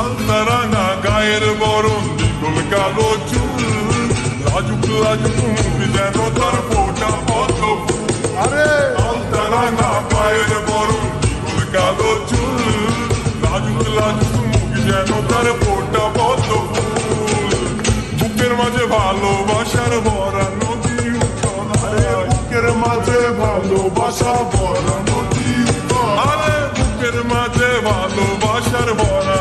আলতা রাঙা গায়ের বরণ দ্বিগুণ কালো চুল লাজুক লাজুক মুখ যেন তার ফোটা পদ্ম ফুল আরে আলতা রাঙা গায়ের বরণ দ্বিগুণ কালো চুল লাজুক লাজুক মুখ যেন তার ফোটা পদ্ম ফুল বুকের মাঝে ভালোবাসার ভরা নদী উঠল আরে বুকের মাঝে ভালোবাসা ভরা নদী উঠল আরে বুকের মাঝে ভালোবাসার ভরা